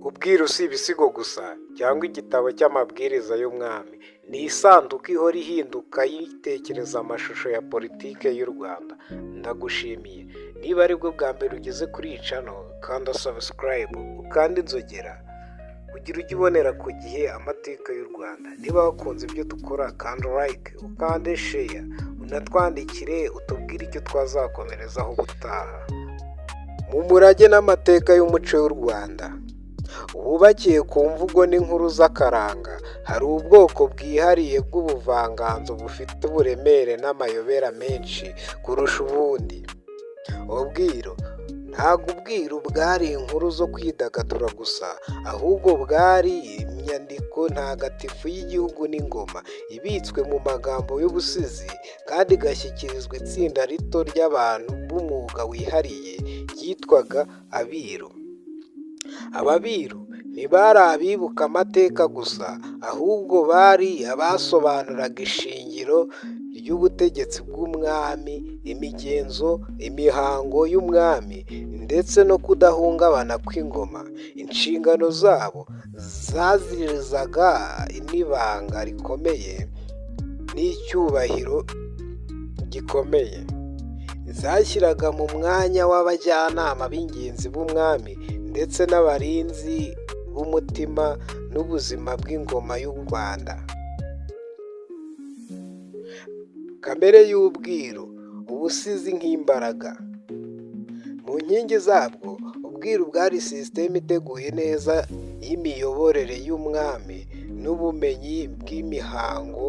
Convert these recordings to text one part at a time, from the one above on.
Ubwiru si ibisigo gusa cyangwa igitabo cy'amabwiriza y'umwami, ni isanduku ihora ihinduka yitekereza amashusho ya politike y'u Rwanda. Ndagushimiye niba aribwo bwa mbere ugeze kuri iyi channel, kanda subscribe ukanda inzogera kugira ujye ubonera ku gihe amateka y'u Rwanda. Niba wakunze ibyo dukora, kanda like ukande share, unatwandikire utubwire icyo twazakomerezaho ubutaha. Mu murage n'amateka y'umuco w'u Rwanda wubakiye ku mvugo n'inkuru z'akaranga, hari ubwoko bwihariye bw'ubuvanganzo bufite uburemere n'amayobera menshi kurusha ubundi. Ubwiru ntabwo ubwiru bwari inkuru zo kwidagadura gusa, ahubwo bwari inyandiko ntagatifu y'igihugu n'ingoma, ibitswe mu magambo y'ubusizi kandi igashyikirizwa itsinda rito ry'abantu b'umwuga wihariye ryitwaga abiru. Ababiru ntibari abibuka amateka gusa, ahubwo bari abasobanuraga ishingiro ry'ubutegetsi bw'umwami, imigenzo, imihango y'umwami ndetse no kudahungabana kw'ingoma. Inshingano zabo zazirizaga n'ibanga rikomeye n'icyubahiro gikomeye, zashyiraga mu mwanya w'abajyanama b'ingenzi b'umwami ndetse n'abarinzi b'umutima n'ubuzima bw'ingoma y'u Rwanda. Kamere y'ubwiru, ubusizi nk'imbaraga. Mu nkingi zabwo, ubwiru bwari sisiteme iteguye neza y'imiyoborere y'umwami n'ubumenyi bw'imihango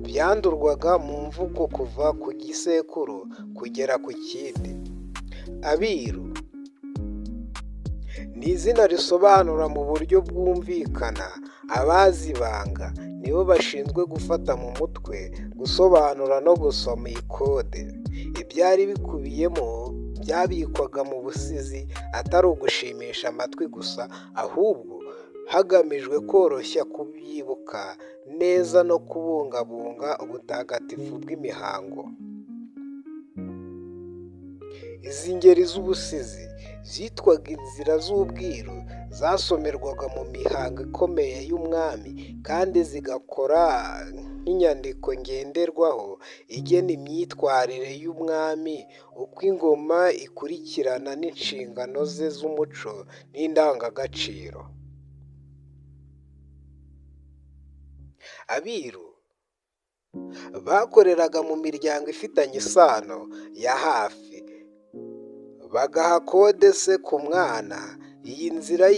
byandurwaga mu mvugo kuva ku gisekuru kugera ku kindi. Abiru ni izina risobanura mu buryo bwumvikana. Abazi ibanga nibo bashinzwe gufata mu mutwe, gusobanura no gusoma iyi kode. Ibyari bikubiyemo byabikwaga mu busizi, atari ugushimisha amatwi gusa, ahubwo hagamijwe koroshya kubyibuka neza no kubungabunga ubutagatifu bw'imihango. Izi ngeri z'ubusizi zitwaga inzira z'ubwiru, zasomerwaga mu mihango ikomeye y'umwami kandi zigakora nk'inyandiko ngenderwaho igena imyitwarire y'umwami, uko ingoma ikurikirana n'inshingano ze z'umuco n'indangagaciro. Abiru bakoreraga mu miryango ifitanye isano ya hafi, bagaha kode se ku mwana. Iyi nzira